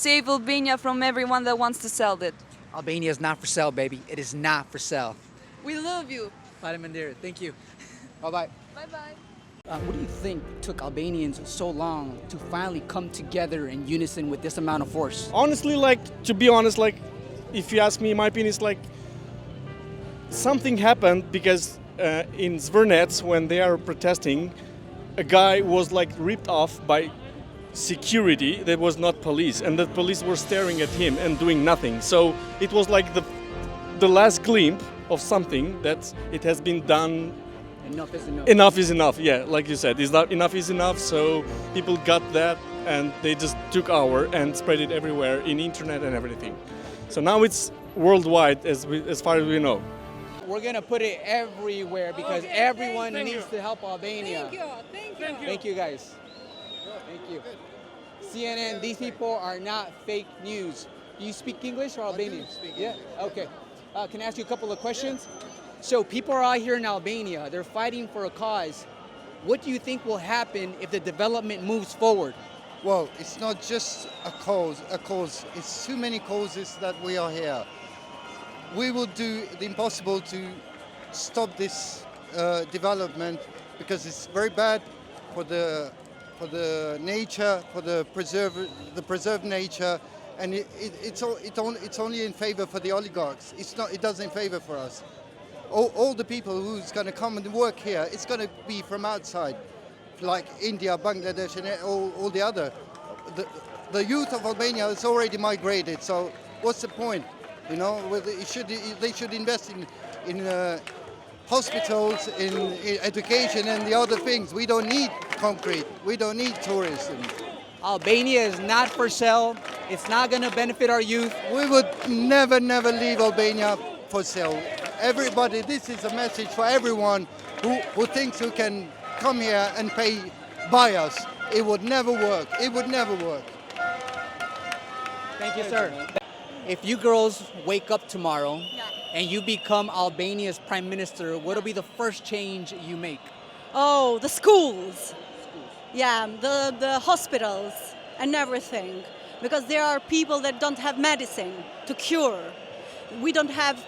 save Albania from everyone that wants to sell it. Albania is not for sale, baby. It is not for sale. We love you. Mandira, thank you. Bye-bye. Bye-bye. What do you think took Albanians so long to finally come together in unison with this amount of force? Honestly, like, to be honest, like, if you ask me, my opinion is like, something happened because in Zvernets, when they are protesting, a guy was like ripped off by security that was not police, and the police were staring at him and doing nothing. So it was like the last glimpse of something that it has been done. Enough is enough. Enough is enough, yeah, like you said, enough is enough. So people got that and they just took over and spread it everywhere in internet and everything. So now it's worldwide as far as we know. We're gonna put it everywhere because everyone needs to help Albania. Thank you. Thank you guys. Thank you. CNN, these people are not fake news. Do you speak English or Albanian? Yeah, okay. Can I ask you a couple of questions? So people are out here in Albania, they're fighting for a cause. What do you think will happen if the development moves forward? Well, it's not just a cause. It's too many causes that we are here. We will do the impossible to stop this development because it's very bad for the nature, for the preserved nature, and it's only in favor for the oligarchs. It doesn't favor for us. All the people who's going to come and work here, it's going to be from outside, like India, Bangladesh, and all the other. The youth of Albania has already migrated, so what's the point? You know, they should invest in hospitals, in education, and the other things. We don't need concrete. We don't need tourism. Albania is not for sale. It's not going to benefit our youth. We would never leave Albania for sale. Everybody, this is a message for everyone who thinks who can come here and buy us. It would never work. It would never work. Thank you, sir. If you girls wake up tomorrow and you become Albania's prime minister, what will be the first change you make? Oh, the schools. Yeah, the hospitals and everything. Because there are people that don't have medicine to cure. We don't have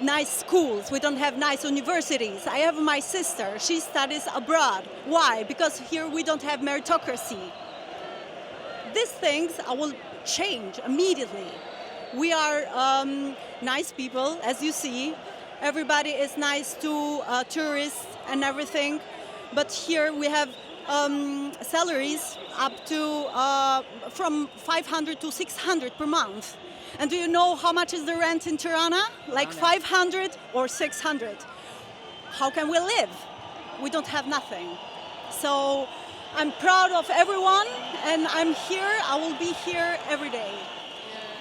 nice schools. We don't have nice universities. I have my sister. She studies abroad. Why? Because here we don't have meritocracy. These things I will change immediately. We are nice people, as you see. Everybody is nice to tourists and everything. But here we have salaries up to from 500 to 600 per month. And do you know how much is the rent in Tirana? Like 500 or 600. How can we live? We don't have nothing. So I'm proud of everyone, and I'm here. I will be here every day.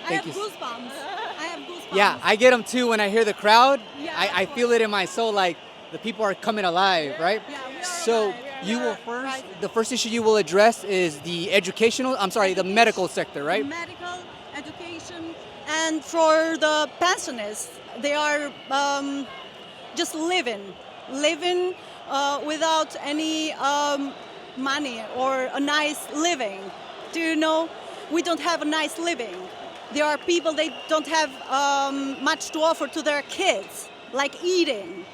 I have goosebumps. Yeah, I get them too when I hear the crowd. Yeah, I feel it in my soul, like the people are coming alive, right? Yeah, we are So alive. you will the first issue you will address is the the medical sector, right? Medical, education, and for the pensionists, they are just living without any money or a nice living. Do you know? We don't have a nice living. There are people, they don't have much to offer to their kids, like eating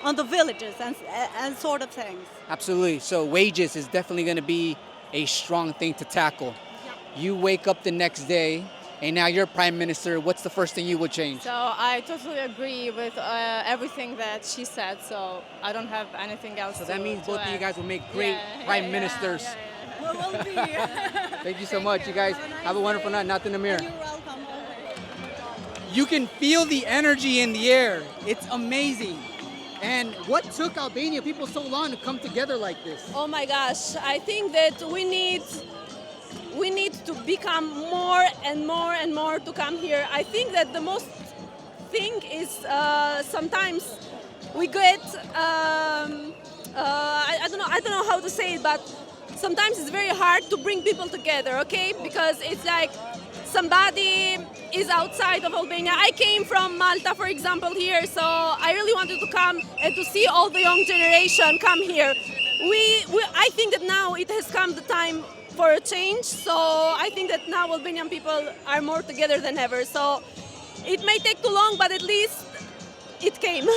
on the villages and sort of things. Absolutely. So wages is definitely going to be a strong thing to tackle. Yeah. You wake up the next day and now you're prime minister. What's the first thing you would change? So I totally agree with everything that she said. So I don't have anything else. So that means both of you add. guys will make great prime ministers. We will be. Thank you so much. You guys have a wonderful night. Not in the mirror. You're welcome. You can feel the energy in the air. It's amazing. And what took Albania people so long to come together like this? Oh my gosh! I think that we need to become more and more to come here. I think that the most thing is sometimes we get I don't know how to say it, but sometimes it's very hard to bring people together. Okay, because it's like somebody is outside of Albania. I came from Malta, for example, here, so I really wanted to come and to see all the young generation come here. I think that now it has come the time for a change. So I think that now Albanian people are more together than ever. So it may take too long, but at least it came.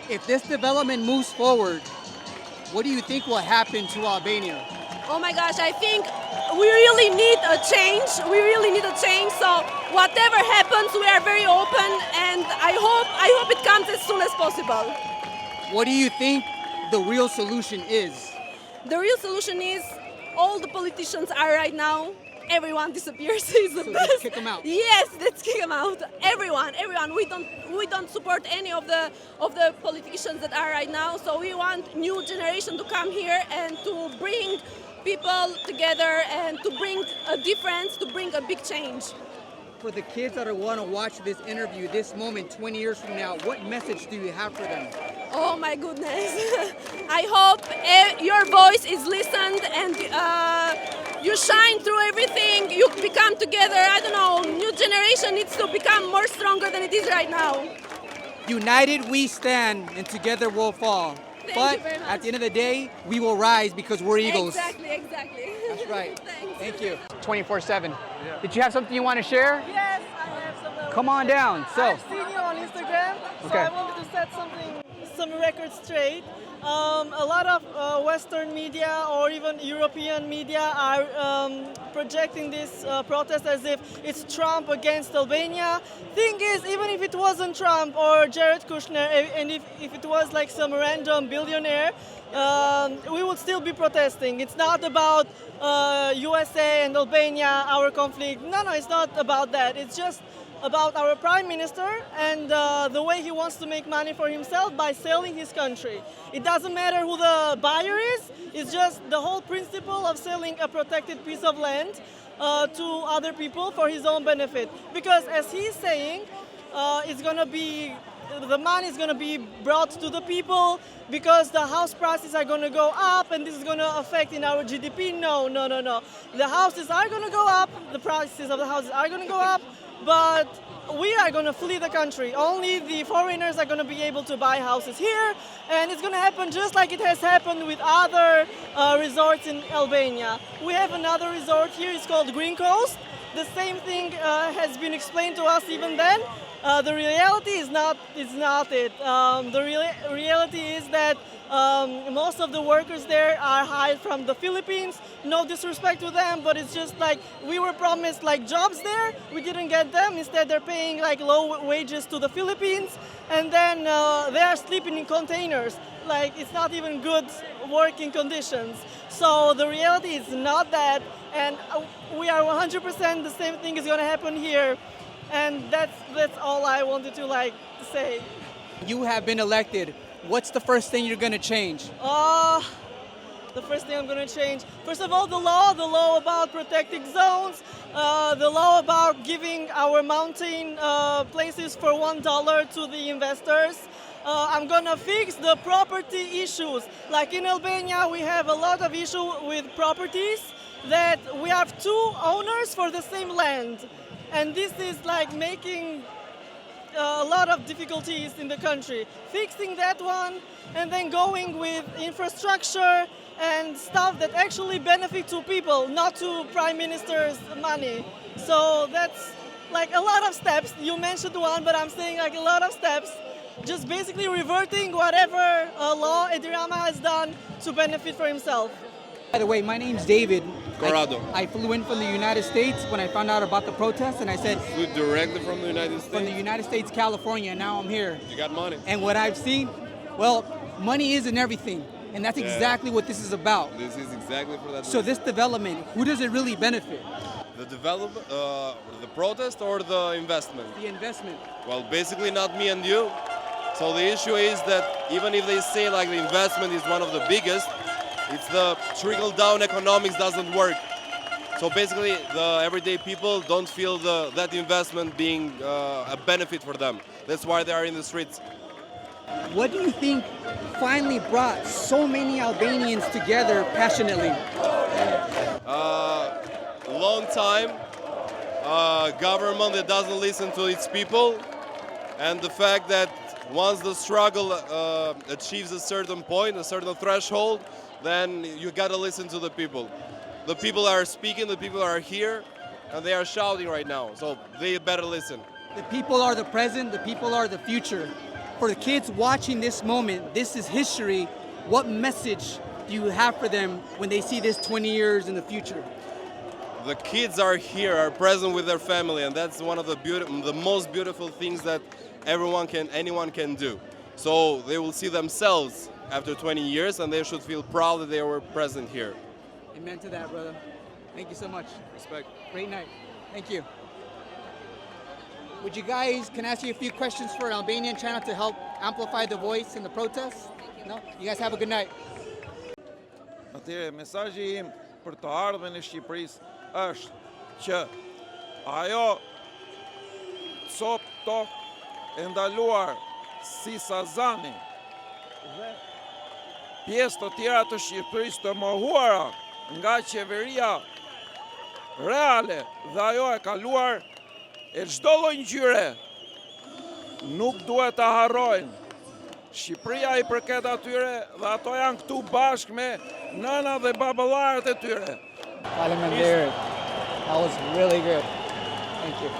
If this development moves forward, what do you think will happen to Albania? Oh my gosh, I think we really need a change. We really need a change. So whatever happens, we are very open, and I hope it comes as soon as possible. What do you think the real solution is? The real solution is all the politicians are right now. Everyone disappears. Is the So best. just kick 'em out. Yes, let's kick them out. Everyone. We don't support any of the politicians that are right now. So we want new generation to come here and to bring people together and to bring a difference, to bring a big change. For the kids that want to watch this interview, this moment, 20 years from now, what message do you have for them? Oh my goodness. I hope your voice is listened and you shine through everything. You become together. I don't know, new generation needs to become more stronger than it is right now. United we stand and together we'll fall. Thank But you very much. at the end of the day, we will rise because we're eagles. Exactly. That's right. Thanks. Thank you. 24/7. Did you have something you want to share? Yes, I have some. Come on down. So, I've seen you on Instagram, so Okay. I wanted to set some records straight. A lot of Western media or even European media are projecting this protest as if it's Trump against Albania. Thing is, even if it wasn't Trump or Jared Kushner, and if it was like some random billionaire, we would still be protesting. It's not about USA and Albania, our conflict. No, it's not about that. It's just about our prime minister and the way he wants to make money for himself by selling his country. It doesn't matter who the buyer is, it's just the whole principle of selling a protected piece of land to other people for his own benefit. Because as he's saying, the money is going to be brought to the people because the house prices are going to go up and this is going to affect in our GDP. No. The houses are going to go up, the prices of the houses are going to go up, but we are going to flee the country. Only the foreigners are going to be able to buy houses here, and it's going to happen just like it has happened with other resorts in Albania. We have another resort here, it's called Green Coast. The same thing has been explained to us even then. The reality is not it. The reality is that most of the workers there are hired from the Philippines. No disrespect to them, but it's just like we were promised like jobs there. We didn't get them. Instead, they're paying like low wages to the Philippines, and then they are sleeping in containers. Like it's not even good working conditions. So the reality is not that, and we are 100% the same thing is going to happen here. And that's all I wanted to say. you have been elected. What's the first thing you're going to change? The first thing I'm going to change, first of all, the law about protecting zones, the law about giving our mountain places for $1 to the investors. I'm going to fix the property issues. Like in Albania, we have a lot of issue with properties that we have two owners for the same land. And this is like making a lot of difficulties in the country. Fixing that one and then going with infrastructure and stuff that actually benefit to people, not to prime minister's money. So that's like a lot of steps. You mentioned one, but I'm saying like a lot of steps. Just basically reverting whatever law Edirama has done to benefit for himself. By the way, my name's David. Corrado. I flew in from the United States when I found out about the protest, and I said, Flew directly from the United States. from the United States, California, and now I'm here. You got money. And what I've seen, well, money isn't everything, and that's exactly what this is about. This is exactly for that. So this development, who does it really benefit? The development, the protest or the investment? The investment. Well, basically not me and you. So the issue is that even if they say like the investment is one of the biggest, it's the trickle-down economics doesn't work. So basically, the everyday people don't feel that investment being a benefit for them. That's why they are in the streets. What do you think finally brought so many Albanians together passionately? Long time, government that doesn't listen to its people, and the fact that once the struggle achieves a certain point, a certain threshold, then you gotta listen to the people. The people are speaking, the people are here, and they are shouting right now, so they better listen. The people are the present, the people are the future. For the kids watching this moment, this is history. What message do you have for them when they see this 20 years in the future? The kids are here, are present with their family, and that's one of the most beautiful things that anyone can do. So they will see themselves after 20 years, and they should feel proud that they were present here. Amen to that, brother. Thank you so much. Respect. Great night. Thank you. Can I ask you a few questions for an Albanian channel to help amplify the voice in the protests? No? You guys have a good night. Atëre, mesazhi im për të ardhmen e Shqipërisë është që ajo cop tokë e ndaluar si Sazani dhe pjesë të tjera të Shqipërisë të mohuara nga qeveria reale dhe ajo e kaluar e çdo lloj ngjyre nuk duhet ta harrojnë. Shqipëria I përket atyre dhe ato janë këtu bashkë me nëna dhe baballarët e tyre. Faleminderit. That was really good. Thank you.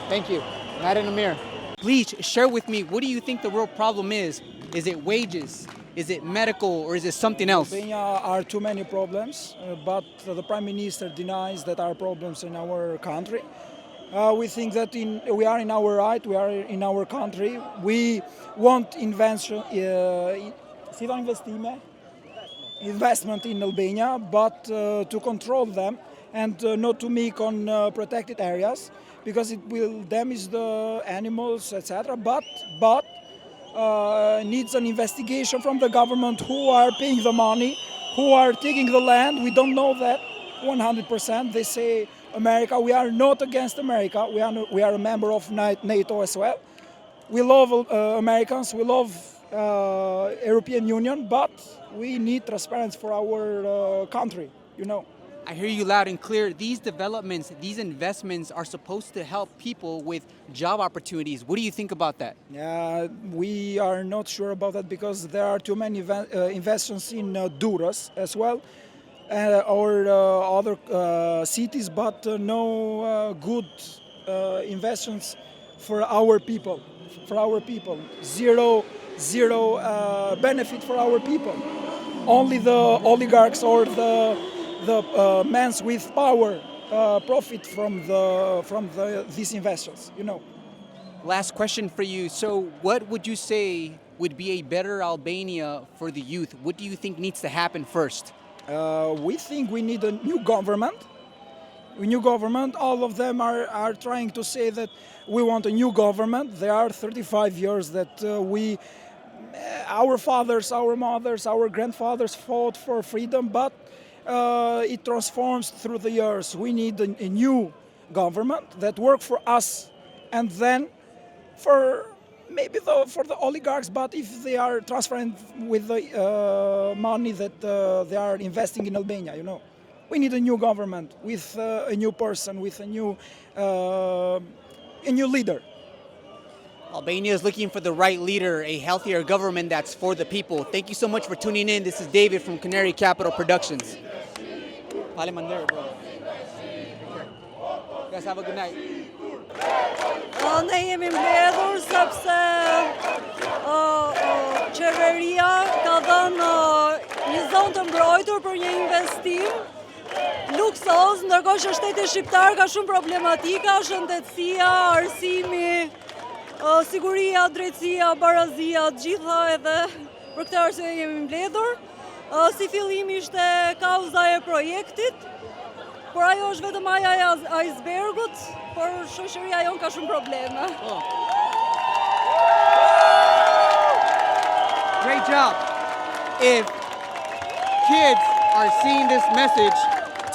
Thank you. Night in the mirror. Please share with me, what do you think the real problem is? Is it wages? Is it medical? Or is it something else? Albania are too many problems, but the Prime Minister denies that are problems in our country. We think that we are in our right, we are in our country. We want investment in Albania, but to control them and not to make on protected areas, because it will damage the animals, etc. But needs an investigation from the government who are paying the money, who are taking the land. We don't know that 100%. They say America. We are not against America. We are a member of NATO as well. We love Americans. We love European Union, but we need transparency for our country. You know. I hear you loud and clear. These developments, these investments are supposed to help people with job opportunities. What do you think about that? We are not sure about that because there are too many investments in Duras as well, or other cities, but no good investments for our people. Zero benefit for our people. Only the oligarchs or the men with power profit from these investors, you know. Last question for you. So what would you say would be a better Albania for the youth? What do you think needs to happen first? We think we need a new government. All of them are trying to say that we want a new government. There are 35 years that our fathers, our mothers, our grandfathers fought for freedom, but it transforms through the years. We need a new government that work for us, and then for the oligarchs. But if they are transferring with the money that they are investing in Albania, you know, we need a new government with a new person, with a new leader. Albania is looking for the right leader, a healthier government that's for the people. Thank you so much for tuning in. This is David from Canary Capital Productions. Faleminderit, bro. You guys have a good night. Ne jemi mbledhur sepse qeveria ka dhënë një zonë të mbrojtur për një investim luksoz, ndërkohë që shteti shqiptar ka shumë problematika, shëndetësia, arsimi, siguria, drejtësia, barazia, të gjitha, edhe për këtë arsye jemi mbledhur. Si fillim ishte kauza e projektit, por ajo është vetëm aja e icebergut, por shoqëria jon ka shumë probleme. Great job. If kids are seeing this message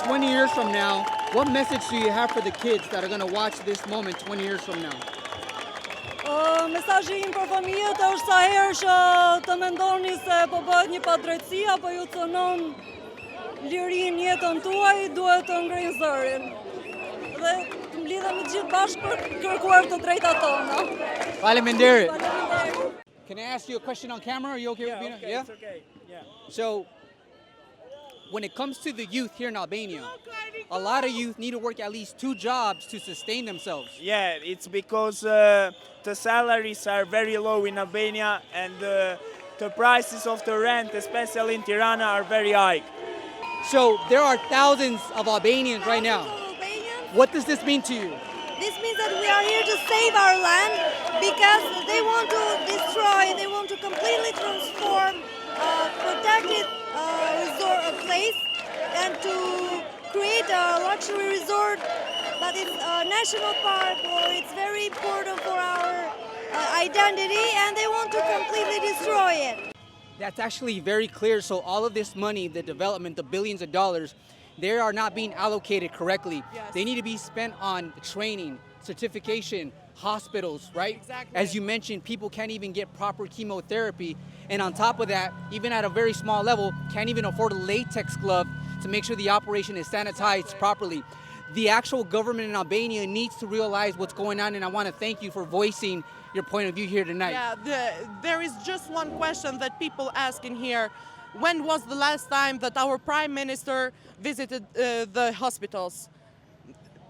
20 years from now, what message do you have for the kids that are going to watch this moment 20 years from now? Mesazhi im për fëmijët është sa herë që të mendoni se po bëhet një padrejtësi apo ju cënon lirinë jetën tuaj, duhet të ngrinë zërin. Dhe të mblidhemi të gjithë bashkë për kërkuar të drejtat tona. Faleminderit. Can I ask you a question on camera? Are you okay with being? Okay, yeah? It's okay. Yeah. So, when it comes to the youth here in Albania, a lot of youth need to work at least 2 jobs to sustain themselves. Yeah, it's because the salaries are very low in Albania and the prices of the rent, especially in Tirana, are very high. So there are thousands of Albanians right now. What does this mean to you? This means that we are here to save our land because they want to destroy, they want to completely transform a protected resort place and to create a luxury resort, but it's a national park or it's very important for our identity and they want to completely destroy it. That's actually very clear. So all of this money, the development, the billions of dollars, they are not being allocated correctly. Yes. They need to be spent on training, certification, hospitals, right? Exactly. As you mentioned, people can't even get proper chemotherapy. And on top of that, even at a very small level, can't even afford a latex glove to make sure the operation is sanitized properly. The actual government in Albania needs to realize what's going on, and I want to thank you for voicing your point of view here tonight. Yeah, there is just one question that people ask in here. When was the last time that our Prime Minister visited the hospitals?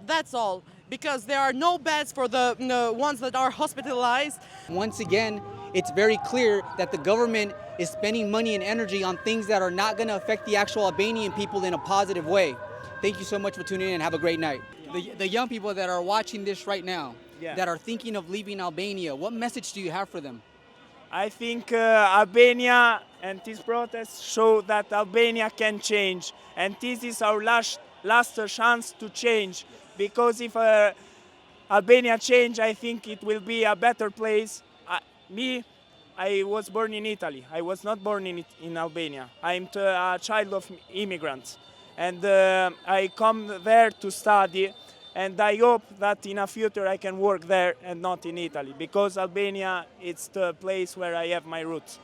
That's all, because there are no beds for the ones that are hospitalized. Once again, it's very clear that the government is spending money and energy on things that are not going to affect the actual Albanian people in a positive way. Thank you so much for tuning in and have a great night. The young people that are watching this right now, that are thinking of leaving Albania, what message do you have for them? I think Albania and this protest show that Albania can change, and this is our last chance to change. Because if Albania change, I think it will be a better place. I was born in Italy. I was not born in Albania. I'm a child of immigrants, and I come there to study. And I hope that in a future I can work there and not in Italy, because Albania it's the place where I have my roots.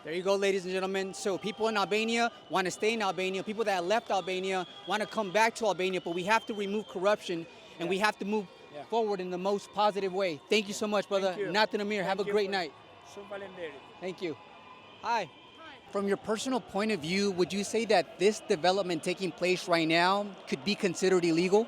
There you go, ladies and gentlemen. So people in Albania want to stay in Albania. People that left Albania want to come back to Albania, but we have to remove corruption and we have to move forward in the most positive way. Thank you so much, brother. Nathan Amir, have a great night. Thank you. Hi. From your personal point of view, would you say that this development taking place right now could be considered illegal?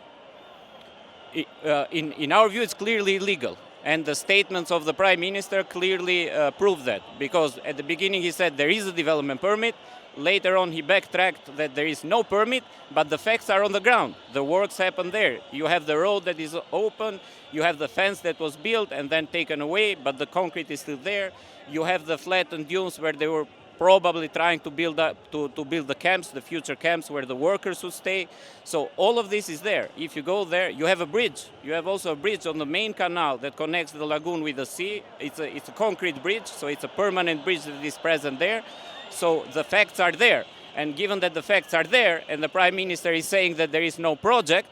In our view, it's clearly illegal. And the statements of the Prime Minister clearly prove that. Because at the beginning he said there is a development permit. Later on he backtracked that there is no permit, but the facts are on the ground. The works happen there. You have the road that is open, you have the fence that was built and then taken away, but the concrete is still there. You have the flattened dunes where they were probably trying to build the camps, the future camps where the workers would stay. So all of this is there. If you go there, you have a bridge. You have also a bridge on the main canal that connects the lagoon with the sea. It's a concrete bridge, so it's a permanent bridge that is present there. So the facts are there. And given that the facts are there and the Prime Minister is saying that there is no project,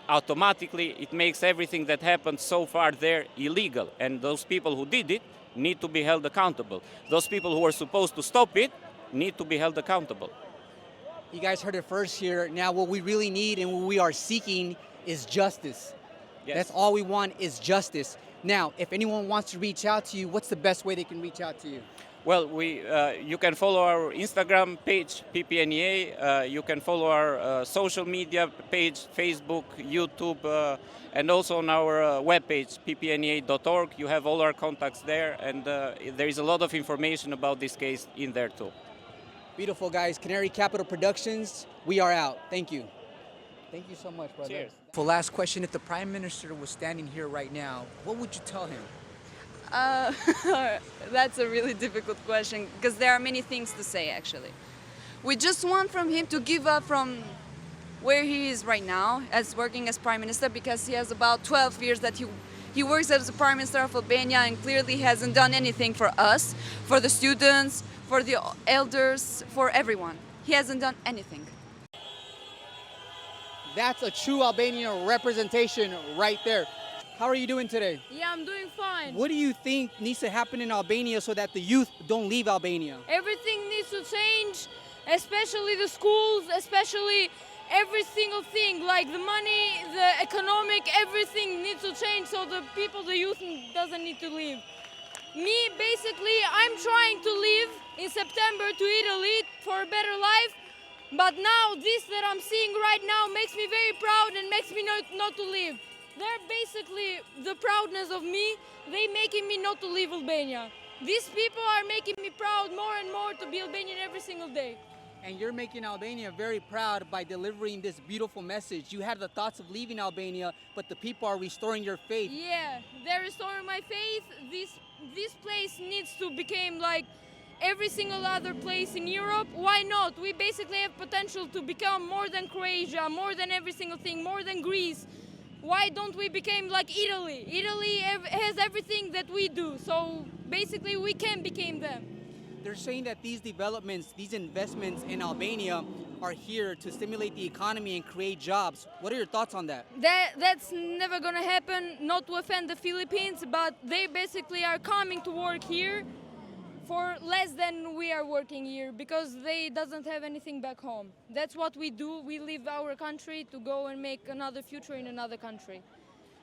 automatically it makes everything that happened so far there illegal. And those people who did it need to be held accountable. Those people who are supposed to stop it need to be held accountable. You guys heard it first here. Now what we really need and what we are seeking is justice. Yes. That's all we want is justice. Now, if anyone wants to reach out to you, what's the best way they can reach out to you? Well, you can follow our Instagram page, PPNEA. You can follow our social media page, Facebook, YouTube, and also on our webpage, ppnea.org. You have all our contacts there, and there is a lot of information about this case in there too. Beautiful, guys. Canary Capital Productions, we are out. Thank you. Thank you so much, brother. Cheers. For last question, if the Prime Minister was standing here right now, what would you tell him? That's a really difficult question because there are many things to say actually. We just want from him to give up from where he is right now as working as Prime Minister, because he has about 12 years that he works as the Prime Minister of Albania and clearly hasn't done anything for us, for the students, for the elders, for everyone. He hasn't done anything. That's a true Albanian representation right there. How are you doing today? Yeah, I'm doing fine. What do you think needs to happen in Albania so that the youth don't leave Albania? Everything needs to change, especially the schools, especially every single thing, like the money, the economic, everything needs to change so the people, the youth doesn't need to leave. Me, basically, I'm trying to leave in September to Italy for a better life, But now this that I'm seeing right now makes me very proud and makes me not to leave. They're basically the proudness of me. They making me not to leave Albania. These people are making me proud more and more to be Albanian every single day. And you're making Albania very proud by delivering this beautiful message. You had the thoughts of leaving Albania, but the people are restoring your faith. Yeah, they're restoring my faith. This place needs to become like every single other place in Europe. Why not? We basically have potential to become more than Croatia, more than every single thing, more than Greece. Why don't we become like Italy? Italy has everything that we do, so basically we can become them. They're saying that these developments, these investments in Albania are here to stimulate the economy and create jobs. What are your thoughts on that? That's never gonna happen, not to offend the Philippines, but they basically are coming to work here for less than we are working here because they doesn't have anything back home. That's what we do. We leave our country to go and make another future in another country.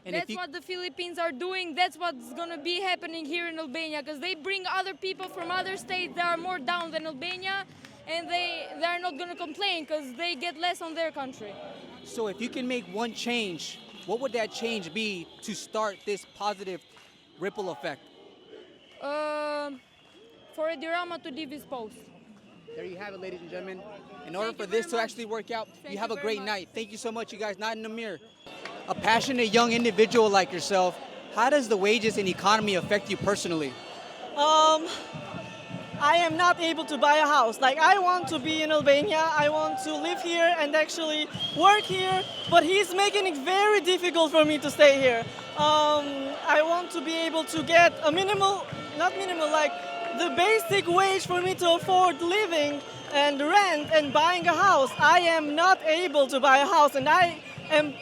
And that's what the Philippines are doing. That's what's gonna be happening here in Albania because they bring other people from other states that are more down than Albania and they're not gonna complain because they get less on their country. So if you can make one change, what would that change be to start this positive ripple effect? For a Dirama to leave his post. There you have it, ladies and gentlemen. In order for this to actually work out, you have a great night. Thank you so much, you guys. Not in the mirror. A passionate young individual like yourself, how does the wages and economy affect you personally? I am not able to buy a house. Like, I want to be in Albania, I want to live here and actually work here, but he's making it very difficult for me to stay here. I want to be able to get a like the basic wage for me to afford living and rent and buying a house. I am not able to buy a house, and I am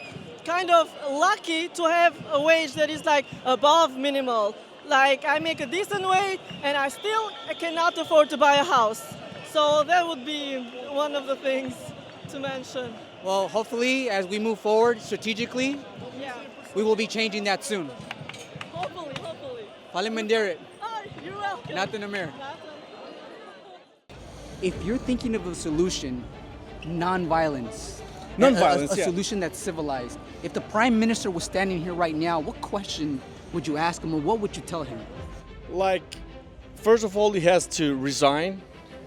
kind of lucky to have a wage that is like above minimal. Like, I make a decent wage and I still cannot afford to buy a house. So that would be one of the things to mention. Well, hopefully, as we move forward strategically, we will be changing that soon. Hopefully. Faleminderit. Oh, you're welcome. Not in the mirror. If you're thinking of a solution, non-violence, a solution that's civilized, if the Prime Minister was standing here right now, what question would you ask him or what would you tell him? Like, first of all, he has to resign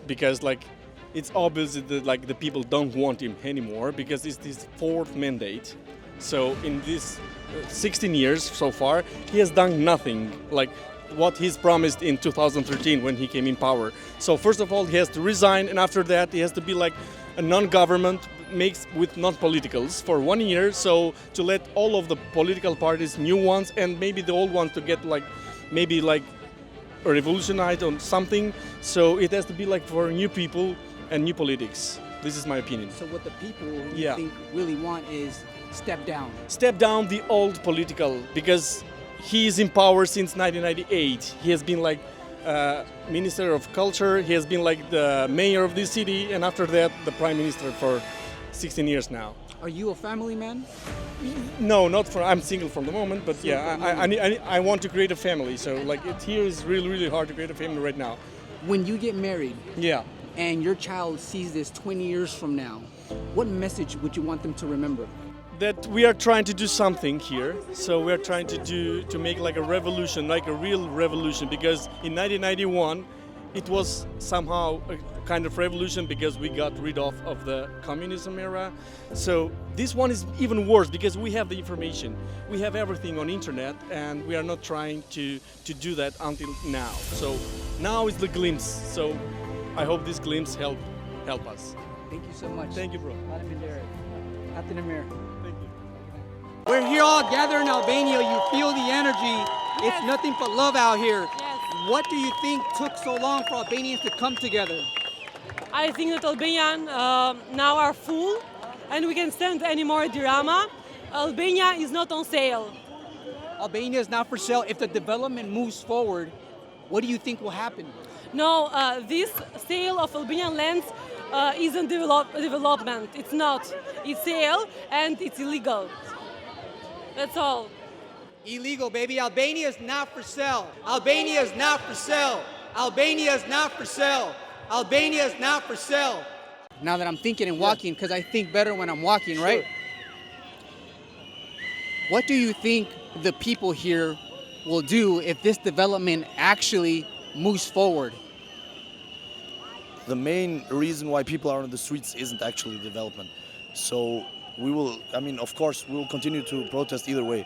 because like it's obvious that like the people don't want him anymore because it's his fourth mandate. So in this 16 years so far, he has done nothing like what he's promised in 2013 when he came in power. So first of all, he has to resign, and after that, he has to be like a non-government mixed with non-politicals for 1 year. So to let all of the political parties, new ones, and maybe the old ones to get like maybe like a revolutionized on something. So it has to be like for new people and new politics. This is my opinion. So what the people you think really want is step down. Step down the old political, because he is in power since 1998. He has been like Minister of Culture, he has been like the mayor of this city, and after that the Prime Minister for 16 years now. Are you a family man? No, not for. I'm single for the moment, but I want to create a family. So like here is really hard to create a family right now. When you get married, yeah, and your child sees this 20 years from now, what message would you want them to remember? That we are trying to do something here. So we are trying to make like a revolution, like a real revolution, because in 1991 it was somehow a kind of revolution because we got rid of the communism era. So this one is even worse because we have the information, we have everything on internet, and we are not trying to do that until now. So now is the glimpse. So I hope this glimpse help us. Thank you so much. Thank you, bro. Thank you. We're here all gathered in Albania. You feel the energy. It's nothing but love out here. What do you think took so long for Albanians to come together? I think that Albanians now are full and we can stand anymore Dirama. Albania is not on sale. Albania is not for sale. If the development moves forward, what do you think will happen? No, this sale of Albanian lands isn't development. It's not. It's sale and it's illegal. That's all. Illegal, baby. Albania is not for sale. Albania is not for sale. Albania is not for sale. Albania is not for sale. now that I'm thinking and walking, because I think better when I'm walking, right? What do you think the people here will do if this development actually moves forward? The main reason why people are on the streets isn't actually development. So we will, I mean, of course, we will continue to protest either way.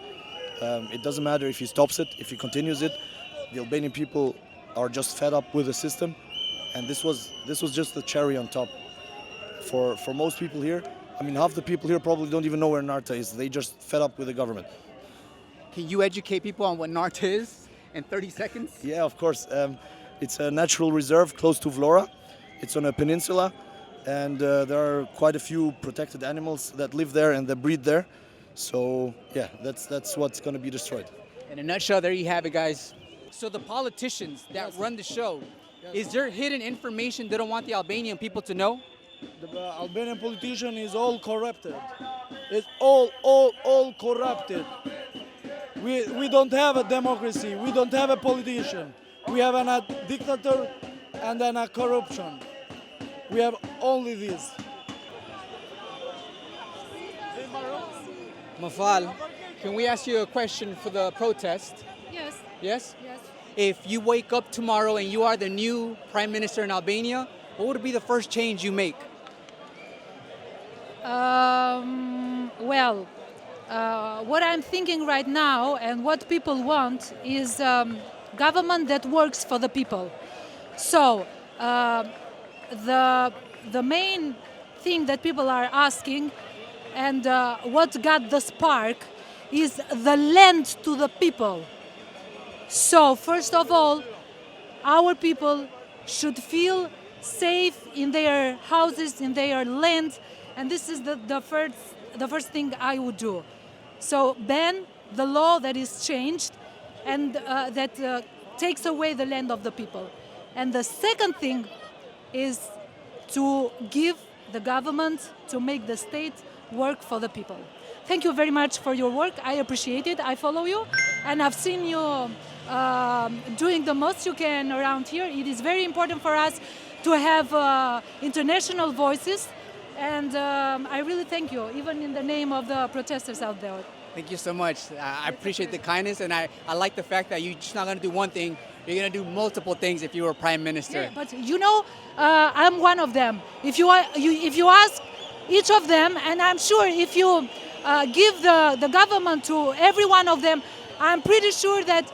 It doesn't matter if he stops it, if he continues it. The Albanian people are just fed up with the system, and this was just the cherry on top. For most people here, I mean, half the people here probably don't even know where Narta is. They just fed up with the government. Can you educate people on what Narta is in 30 seconds? Yeah, of course. It's a natural reserve close to Vlora. It's on a peninsula, and there are quite a few protected animals that live there and that breed there. So yeah, that's what's going to be destroyed. In a nutshell, there you have it, guys. So the politicians that run the show, is there hidden information they don't want the Albanian people to know? The Albanian politician is all corrupted. It's all corrupted. We don't have a democracy. We don't have a politician. We have a dictator and then a corruption. We have only this. Mafal, can we ask you a question for the protest? Yes. Yes? Yes. If you wake up tomorrow and you are the new prime minister in Albania, what would be the first change you make? Well, what I'm thinking right now and what people want is government that works for the people. So the main thing that people are asking and what got the spark is the land to the people. So first of all, our people should feel safe in their houses, in their land, and this is the first thing I would do. So ban the law that is changed and that takes away the land of the people. And the second thing is to give the government, to make the state work for the people. Thank you very much for your work. I appreciate it. I follow you, and I've seen you doing the most you can around here. It is very important for us to have international voices, and I really thank you, even in the name of the protesters out there. Thank you so much. I appreciate the kindness, and I like the fact that you're just not going to do one thing. You're going to do multiple things if you were prime minister. Yeah, but you know, I'm one of them. If you ask each of them, and I'm sure if you give the government to every one of them, I'm pretty sure that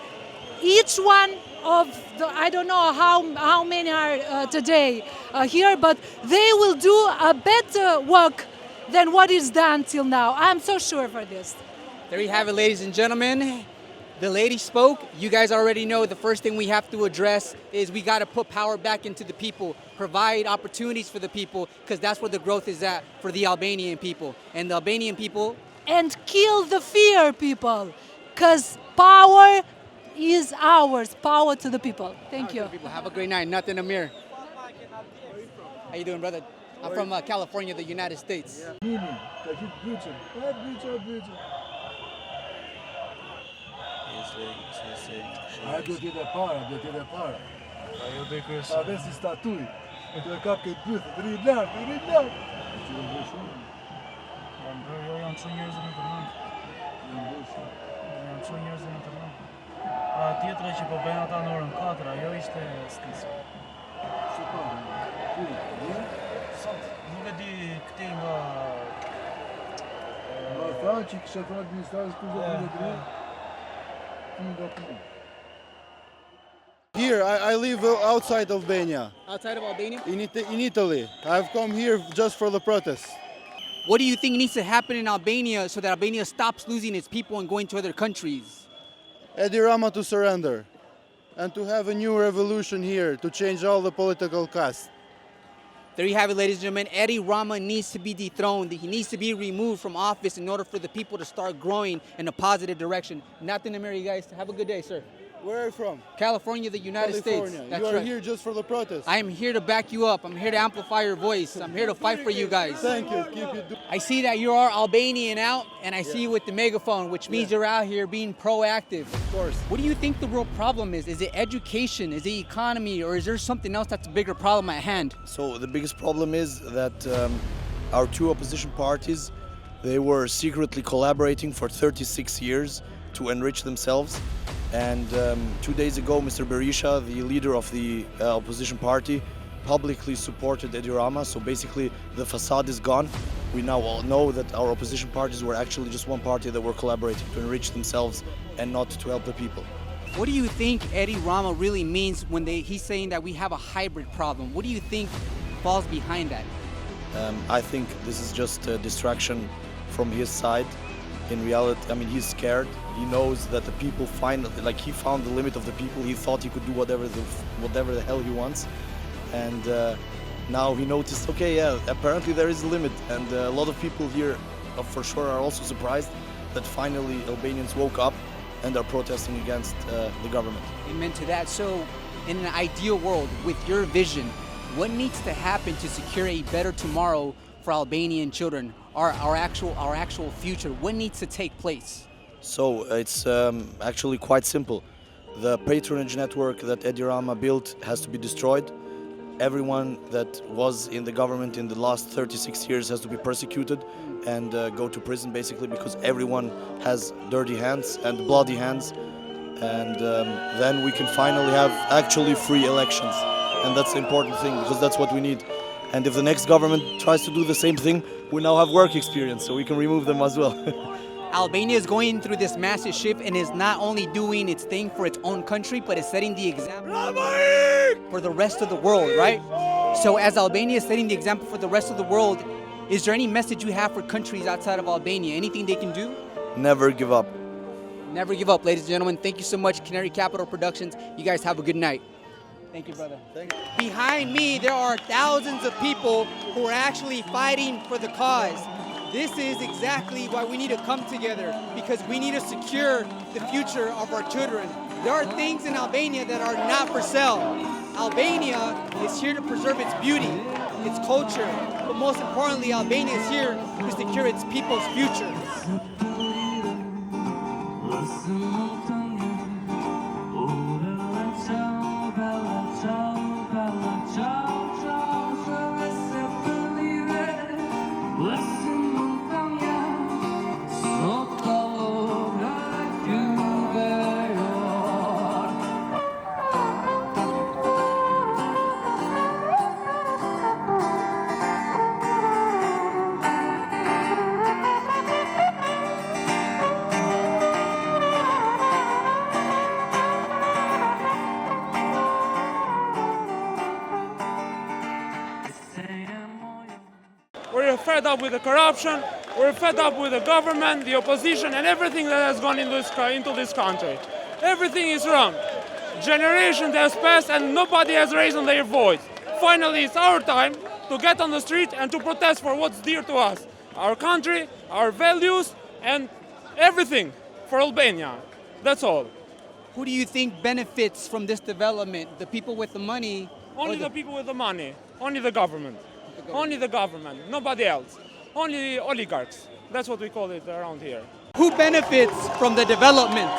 each one of the, I don't know how many are today here, but they will do a better work than what is done till now. I'm so sure for this. There you have it, ladies and gentlemen. The lady spoke. You guys already know the first thing we have to address is we got to put power back into the people, provide opportunities for the people, because that's where the growth is at for the Albanian people. And the Albanian people... And kill the fear, people, because power is ours. Power to the people. Thank you. People, have a great night. Nothing, Amir. How you doing, brother? I'm from California, the United States. Do t'i dhe para. Ajo dhe kërës. A dhe si statuj. Do e kap këtë bythë, rri lartë. Që dhe bërë shumë. Janë që njerëzit në tërmend. Janë që njerëzit në tërmend. Tjetra që po bëjnë ata në orën 4, ajo ishte stisë. Që pa dhe? Sot, nuk e di këti nga... Ma thanë që kështë të administrasë kështë dhe të rri. Here, I live outside Albania. Outside of Albania? In Italy. I've come here just for the protest. What do you think needs to happen in Albania so that Albania stops losing its people and going to other countries? Edi Rama to surrender and to have a new revolution here to change all the political caste. There you have it, ladies and gentlemen. Eddie Rama needs to be dethroned. He needs to be removed from office in order for the people to start growing in a positive direction. Nothing to marry, guys. Have a good day, sir. Where are you from? California, the United California. States. That's You are right. here just for the protest. I am here to back you up. I'm here to amplify your voice. I'm here to fight for you guys. Thank you. Keep it. I see that you are Albanian out, and I see you with the megaphone, which means you're out here being proactive. Of course. What do you think the real problem is? Is it education? Is it economy? Or is there something else that's a bigger problem at hand? So the biggest problem is that our two opposition parties, they were secretly collaborating for 36 years to enrich themselves. And 2 days ago, Mr. Berisha, the leader of the opposition party, publicly supported Edi Rama. So basically, the facade is gone. We now all know that our opposition parties were actually just one party that were collaborating to enrich themselves and not to help the people. What do you think Edi Rama really means when he's saying that we have a hybrid problem? What do you think falls behind that? I think this is just a distraction from his side. In reality, I mean, he's scared. He knows that the people he found the limit of the people. He thought he could do whatever the hell he wants. And now he noticed, okay, yeah, apparently there is a limit. And a lot of people here, for sure, are also surprised that finally Albanians woke up and are protesting against the government. Amen to that. So, in an ideal world, with your vision, what needs to happen to secure a better tomorrow for Albanian children, our actual future? What needs to take place? So it's actually quite simple. The patronage network that Edi Rama built has to be destroyed. Everyone that was in the government in the last 36 years has to be persecuted and go to prison, basically, because everyone has dirty hands and bloody hands. And then we can finally have actually free elections. And that's the important thing, because that's what we need. And if the next government tries to do the same thing, we now have work experience, so we can remove them as well. Albania is going through this massive shift and is not only doing its thing for its own country, but is setting the example for the rest of the world, right? So as Albania is setting the example for the rest of the world, is there any message you have for countries outside of Albania? Anything they can do? Never give up. Never give up, ladies and gentlemen. Thank you so much, Canary Capital Productions. You guys have a good night. Thank you, brother. Thank you. Behind me, there are thousands of people who are actually fighting for the cause. This is exactly why we need to come together, because we need to secure the future of our children. There are things in Albania that are not for sale. Albania is here to preserve its beauty, its culture, but most importantly, Albania is here to secure its people's future. We're fed up with the corruption, we're fed up with the government, the opposition, and everything that has gone into this country. Everything is wrong. Generations has passed and nobody has raised their voice. Finally, it's our time to get on the street and to protest for what's dear to us. Our country, our values, and everything for Albania. That's all. Who do you think benefits from this development? The people with the money? Only the people with the money. Only the government. Only the government. Nobody else. Only the oligarchs. That's what we call it around here. Who benefits from the development?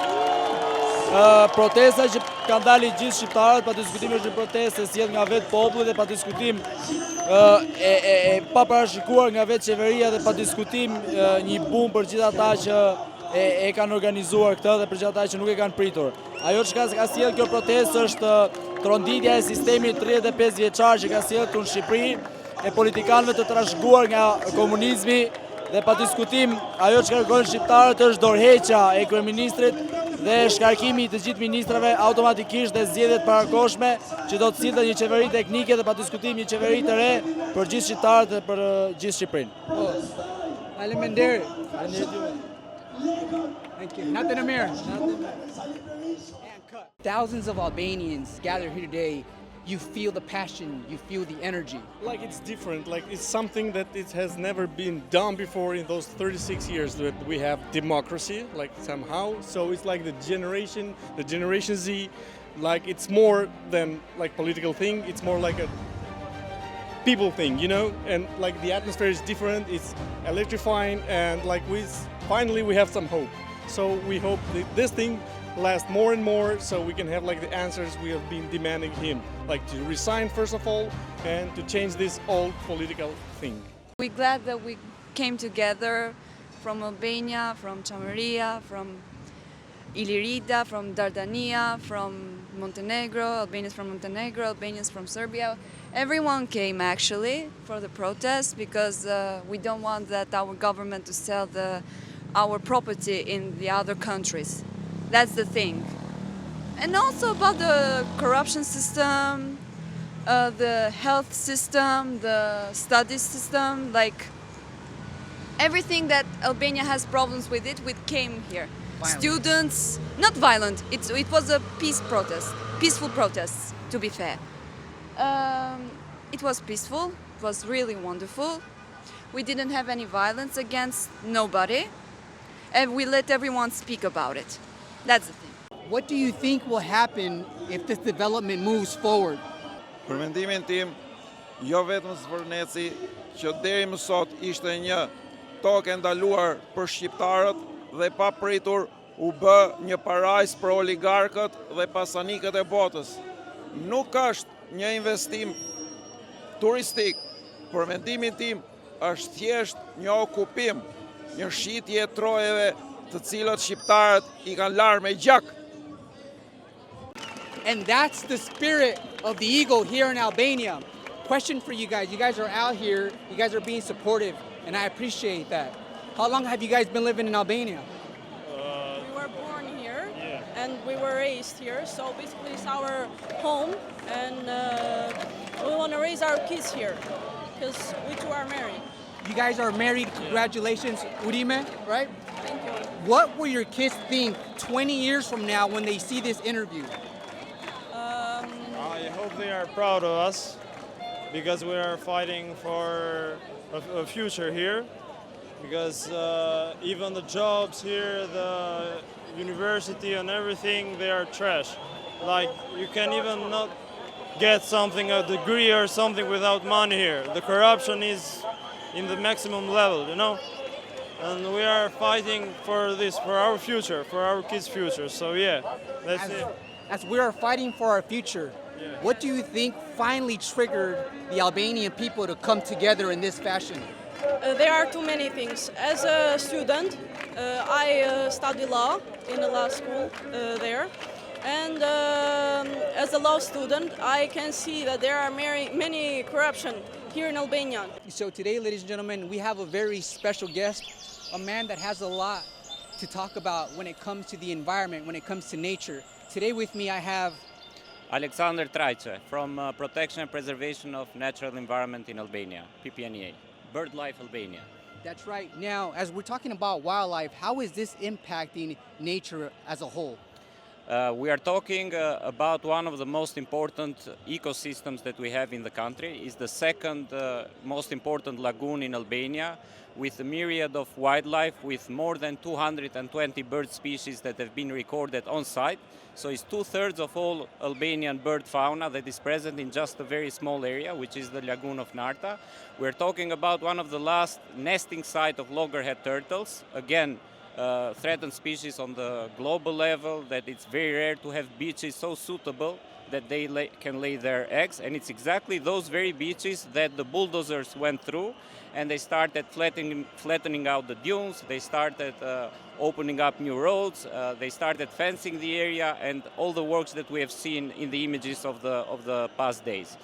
Protesta që kanë dalë gjithë shqiptarët, pa diskutim është një protestë e sjell nga vetë populli dhe pa diskutim e pa parashikuar nga vetë qeveria dhe pa diskutim një bum për gjithë ata që e kanë organizuar këtë dhe për gjithë ata që nuk e kanë pritur. Ajo çka ka sjell kjo protestë është tronditja e sistemit 35 vjeçar që ka sjellë këtu në Shqipëri, e politikanëve të trashëguar nga komunizmi dhe pa diskutim ajo që kërkojnë shqiptarët është dorëheqja e kryeministrit dhe shkarkimi i të gjithë ministrave automatikisht dhe zgjedhjet parakoshme që do të sillte një qeveri teknike dhe pa diskutim një qeveri të re për gjithë shqiptarët dhe për gjithë Shqipërinë. Faleminderit. Thank you. Nothing, Amir. Thousands of Albanians gathered here today you feel the passion, you feel the energy. Like it's different, like it's something that it has never been done before in those 36 years that we have democracy, like somehow. So it's like the Generation Z, like it's more than like political thing, it's more like a people thing, you know, and like the atmosphere is different, it's electrifying, and like finally we have some hope. So we hope that this thing lasts more and more, so we can have like the answers we have been demanding him, like to resign first of all, and to change this old political thing. We're glad that we came together from Albania, from Chameria, from Ilirida, from Dardania, from Montenegro, Albanians from Montenegro, Albanians from Serbia. Everyone came actually for the protest because we don't want that our government to sell our property in the other countries. That's the thing. And also about the corruption system, the health system, the study system, like everything that Albania has problems with it, we came here. Violent. Students, not violent, it was a peaceful protest, to be fair. It was peaceful, it was really wonderful. We didn't have any violence against nobody, and we let everyone speak about it. That's the thing. What do you think will happen if this development moves forward? Për mendimin tim, jo vetëm Zvërneci, që deri më sot ishte një tokë e ndaluar për shqiptarët dhe pa pritur u bë një parajs për oligarkët dhe pasanikët e botës. Nuk është një investim turistik, për mendimin tim është thjesht një okupim, një shitje e trojeve të cilët shqiptarët I kanë larë me gjak. And that's the spirit of the eagle here in Albania. Question for you guys. You guys are out here, you guys are being supportive, and I appreciate that. How long have you guys been living in Albania? We were born here, and we were raised here, so basically it's our home, and we want to raise our kids here, because we two are married. You guys are married, congratulations, Urime, right? Thank you. What will your kids think 20 years from now when they see this interview? I hope they are proud of us because we are fighting for a future here. Because even the jobs here, the university and everything, they are trash. Like you can even not get something, a degree or something without money here. The corruption is in the maximum level, you know? And we are fighting for this, for our future, for our kids' future. So yeah, that's it. As we are fighting for our future, what do you think finally triggered the Albanian people to come together in this fashion? There are too many things. As a student, I study law in a law school there. And as a law student, I can see that there are many corruption here in Albania. So today, ladies and gentlemen, we have a very special guest, a man that has a lot to talk about when it comes to the environment, when it comes to nature. Today with me I have Alexander Trajce from Protection and Preservation of Natural Environment in Albania, PPNEA, BirdLife Albania. That's right. Now, as we're talking about wildlife, how is this impacting nature as a whole? We are talking about one of the most important ecosystems that we have in the country. It's the second most important lagoon in Albania, with a myriad of wildlife, with more than 220 bird species that have been recorded on site. So it's 2/3 of all Albanian bird fauna that is present in just a very small area, which is the lagoon of Narta. We're talking about one of the last nesting sites of loggerhead turtles. Again, threatened species on the global level, that it's very rare to have beaches so suitable that they can lay their eggs. And it's exactly those very beaches that the bulldozers went through, and they started flattening out the dunes, they started opening up new roads, they started fencing the area, and all the works that we have seen in the images of the past days.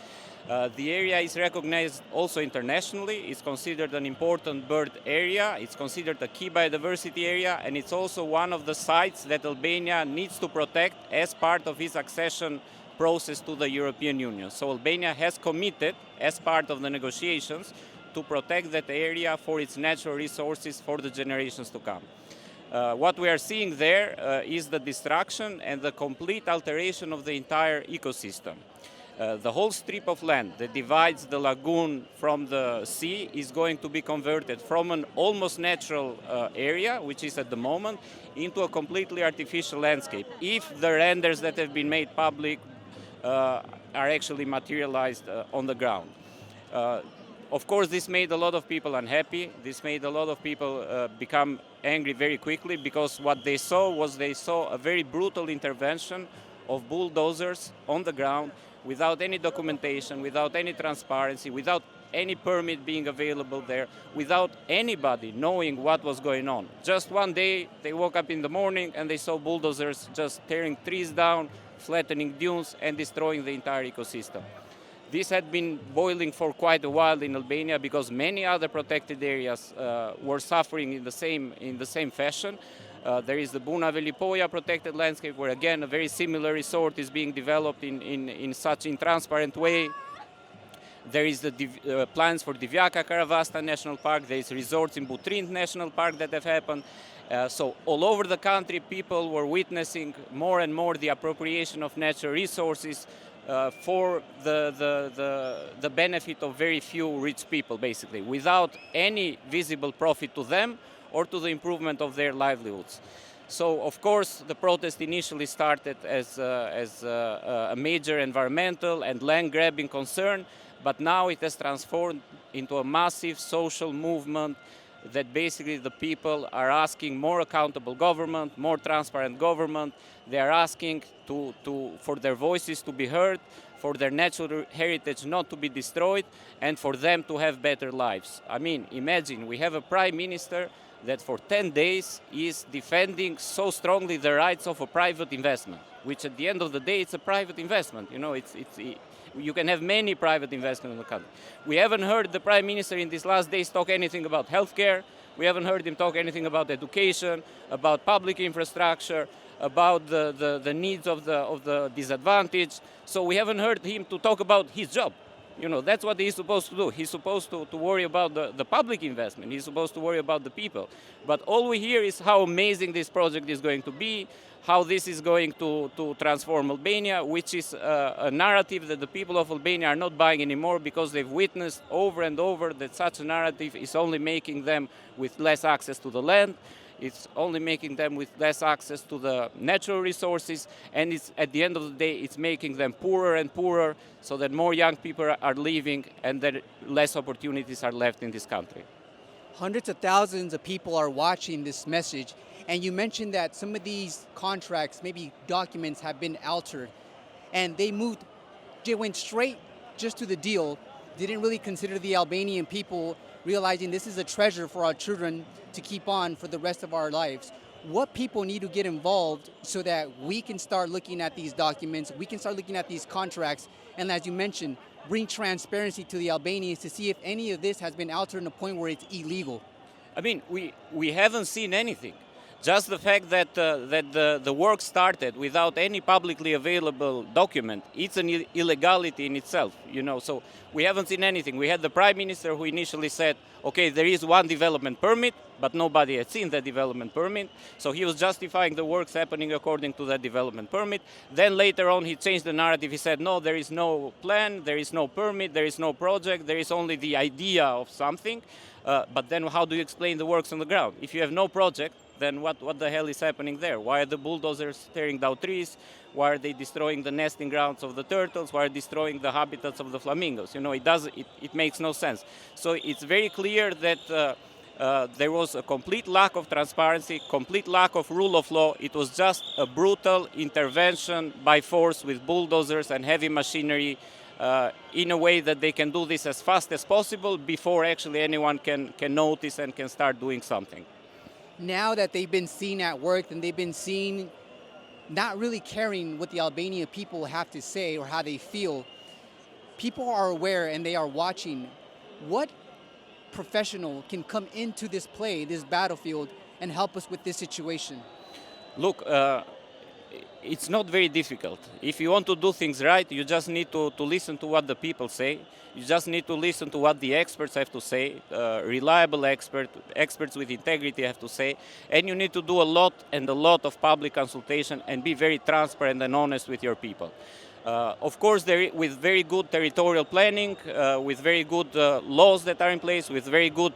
The area is recognized also internationally. It's considered an important bird area. It's considered a key biodiversity area, and it's also one of the sites that Albania needs to protect as part of its accession process to the European Union. So Albania has committed, as part of the negotiations, to protect that area for its natural resources for the generations to come. What we are seeing there is the destruction and the complete alteration of the entire ecosystem. The whole strip of land that divides the lagoon from the sea is going to be converted from an almost natural area, which is at the moment, into a completely artificial landscape, if the renders that have been made public are actually materialized on the ground. Of course, this made a lot of people unhappy. This made a lot of people become angry very quickly, because what they saw a very brutal intervention of bulldozers on the ground, without any documentation, without any transparency, without any permit being available there, without anybody knowing what was going on. Just one day, they woke up in the morning and they saw bulldozers just tearing trees down, flattening dunes, and destroying the entire ecosystem. This had been boiling for quite a while in Albania, because many other protected areas were suffering in the same fashion. There is the Buna Velipoja protected landscape, where again a very similar resort is being developed in such intransparent way. There is the plans for Divjaka Karavasta National Park. There is resorts in Butrint National Park that have happened. So all over the country, people were witnessing more and more the appropriation of natural resources for the benefit of very few rich people, basically, without any visible profit to them or to the improvement of their livelihoods. So, of course, the protest initially started as a major environmental and land-grabbing concern, but now it has transformed into a massive social movement that basically the people are asking more accountable government, more transparent government. They are asking for their voices to be heard, for their natural heritage not to be destroyed, and for them to have better lives. I mean, imagine we have a prime minister that for 10 days is defending so strongly the rights of a private investment, which at the end of the day, it's a private investment. You know, you can have many private investments in the country. We haven't heard the prime minister in these last days talk anything about healthcare. We haven't heard him talk anything about education, about public infrastructure, about the needs of the disadvantaged. So we haven't heard him to talk about his job. You know, that's what he's supposed to do. He's supposed to worry about the public investment. He's supposed to worry about the people. But all we hear is how amazing this project is going to be, how this is going to transform Albania, which is a narrative that the people of Albania are not buying anymore, because they've witnessed over and over that such a narrative is only making them with less access to the land. It's only making them with less access to the natural resources, and it's, at the end of the day, it's making them poorer and poorer, so that more young people are leaving and that less opportunities are left in this country. Hundreds of thousands of people are watching this message, and you mentioned that some of these contracts, maybe documents, have been altered, and they went straight just to the deal, didn't really consider the Albanian people, realizing this is a treasure for our children to keep on for the rest of our lives. What people need to get involved so that we can start looking at these documents, we can start looking at these contracts, and as you mentioned, bring transparency to the Albanians to see if any of this has been altered to the point where it's illegal? I mean, we haven't seen anything. Just the fact that the work started without any publicly available document, it's an illegality in itself, you know. So we haven't seen anything. We had the prime minister who initially said, okay, there is one development permit, but nobody had seen the development permit. So he was justifying the works happening according to that development permit. Then later on, he changed the narrative. He said, no, there is no plan, there is no permit, there is no project, there is only the idea of something. But then how do you explain the works on the ground? If you have no project, then what the hell is happening there? Why are the bulldozers tearing down trees? Why are they destroying the nesting grounds of the turtles? Why are they destroying the habitats of the flamingos? You know, it makes no sense. So it's very clear that there was a complete lack of transparency, complete lack of rule of law. It was just a brutal intervention by force with bulldozers and heavy machinery in a way that they can do this as fast as possible before actually anyone can notice and can start doing something. Now that they've been seen at work and they've been seen not really caring what the Albanian people have to say or how they feel, people are aware and they are watching. What professional can come into this play, this battlefield, and help us with this situation? Look, it's not very difficult. If you want to do things right, you just need to listen to what the people say. You just need to listen to what the experts have to say, reliable experts with integrity have to say, and you need to do a lot of public consultation and be very transparent and honest with your people. Of course, with very good territorial planning, with very good laws that are in place, with very good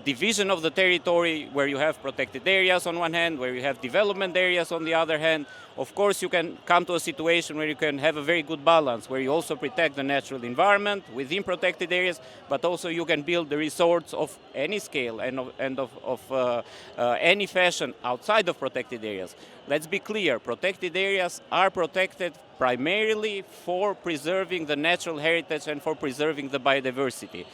division of the territory, where you have protected areas on one hand, where you have development areas on the other hand. Of course, you can come to a situation where you can have a very good balance, where you also protect the natural environment within protected areas, but also you can build the resorts of any scale and of any fashion outside of protected areas. Let's be clear, protected areas are protected primarily for preserving the natural heritage and for preserving the biodiversity.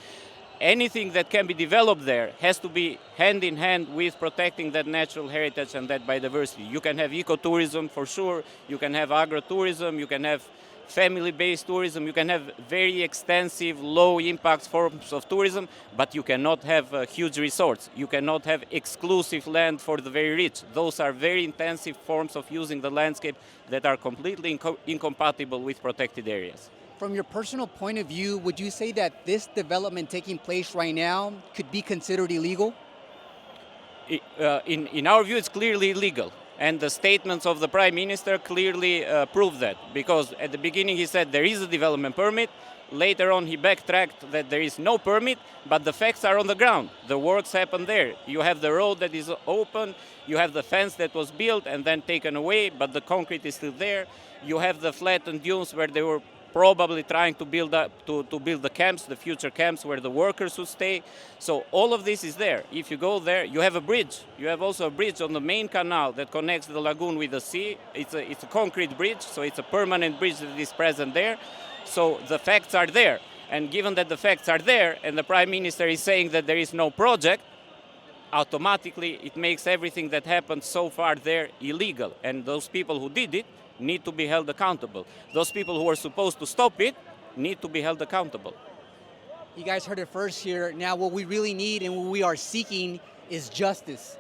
Anything that can be developed there has to be hand in hand with protecting that natural heritage and that biodiversity. You can have ecotourism for sure, you can have agrotourism, you can have family-based tourism, you can have very extensive, low-impact forms of tourism, but you cannot have huge resorts. You cannot have exclusive land for the very rich. Those are very intensive forms of using the landscape that are completely incompatible with protected areas. From your personal point of view, would you say that this development taking place right now could be considered illegal? In our view, it's clearly illegal. And the statements of the Prime Minister clearly prove that. Because at the beginning he said there is a development permit. Later on he backtracked that there is no permit, but the facts are on the ground. The works happen there. You have the road that is open, you have the fence that was built and then taken away, but the concrete is still there. You have the flattened dunes where they were probably trying to build the camps, the future camps where the workers would stay. So all of this is there. If you go there, you have a bridge. You have also a bridge on the main canal that connects the lagoon with the sea. It's a concrete bridge, so it's a permanent bridge that is present there. So the facts are there. And given that the facts are there and the Prime Minister is saying that there is no project, automatically it makes everything that happened so far there illegal. And those people who did it need to be held accountable. Those people who are supposed to stop it need to be held accountable. You guys heard it first here. Now what we really need and what we are seeking is justice.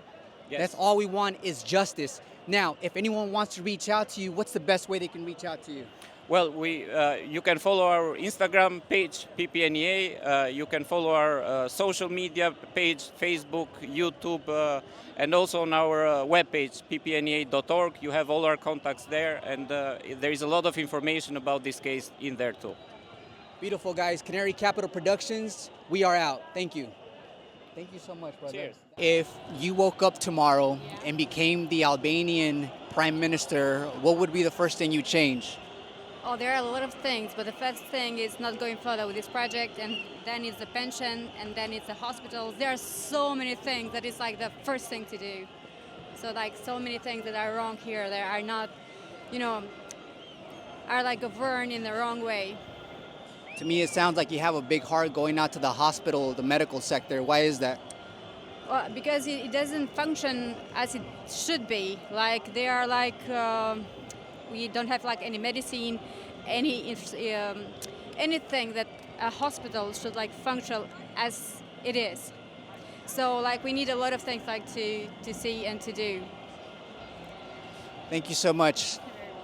Yes. That's all we want is justice. Now, if anyone wants to reach out to you, what's the best way they can reach out to you? Well, you can follow our Instagram page, PPNEA. You can follow our social media page, Facebook, YouTube, and also on our webpage, ppnea.org. You have all our contacts there, and there is a lot of information about this case in there too. Beautiful, guys. Canary Capital Productions, we are out. Thank you. Thank you so much, brother. Cheers. If you woke up tomorrow and became the Albanian Prime Minister, what would be the first thing you change? Oh, there are a lot of things, but the first thing is not going further with this project, and then it's the pension, and then it's the hospitals. There are so many things that is like the first thing to do. So like so many things that are wrong here, that are not, are like governed in the wrong way. To me, it sounds like you have a big heart going out to the hospital, the medical sector. Why is that? Well, because it doesn't function as it should be. Like they are like, we don't have like any medicine, anything that a hospital should like function as it is. So like we need a lot of things like to see and to do. Thank you so much.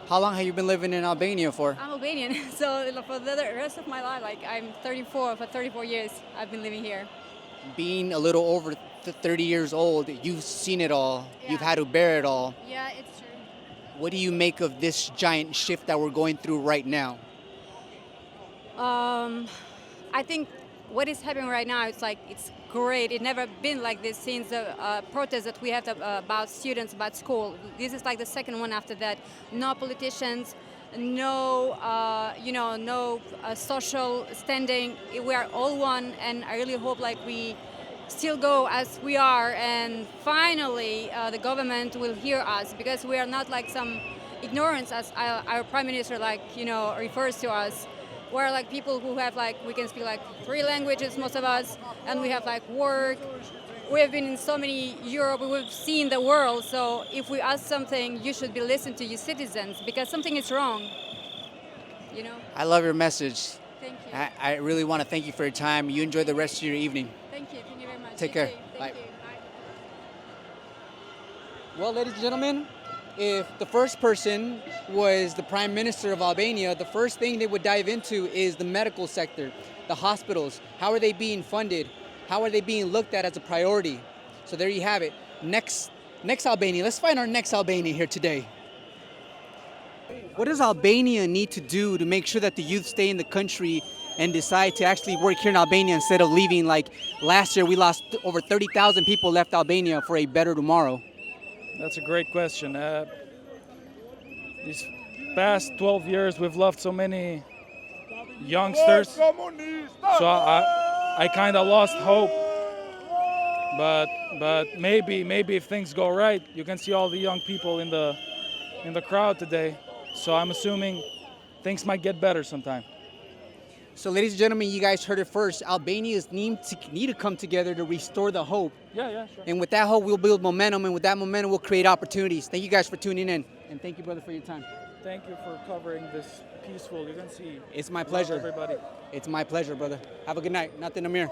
How long have you been living in Albania for? I'm Albanian, so for the rest of my life, like I'm 34, for 34 years I've been living here. Being a little over 30 years old, you've seen it all. Yeah. You've had to bear it all. Yeah, it's true. What do you make of this giant shift that we're going through right now? I think what is happening right now, it's great. It's never been like this since the protest that we had about students, about school. This is like the second one after that. No politicians, no, no social standing. We are all one, and I really hope like we still go as we are, and finally the government will hear us, because we are not like some ignorance as our Prime Minister refers to us. We're like people who have we can speak 3 languages, most of us, and we have work. We have been in so many Europe, we've seen the world, so if we ask something, you should be listening to your citizens, because something is wrong, I love your message. Thank you. I really want to thank you for your time. You enjoy the rest of your evening. Thank you very much. Take care. Bye. Well, ladies and gentlemen, if the first person was the Prime Minister of Albania, the first thing they would dive into is the medical sector, the hospitals. How are they being funded? How are they being looked at as a priority? So there you have it. Next Albania. Let's find our next Albania here today. What does Albania need to do to make sure that the youth stay in the country and decide to actually work here in Albania instead of leaving? Like last year, we lost over 30,000 people left Albania for a better tomorrow. That's a great question. These past 12 years, we've lost so many youngsters. So I kind of lost hope. But maybe if things go right, you can see all the young people in the crowd today. So I'm assuming things might get better sometime. So, ladies and gentlemen, you guys heard it first. Albanians need to come together to restore the hope. Yeah, sure. And with that hope, we'll build momentum, and with that momentum, we'll create opportunities. Thank you guys for tuning in, and thank you, brother, for your time. Thank you for covering this peaceful. You can see. It's my pleasure. Everybody. It's my pleasure, brother. Have a good night. Nothing, Amir.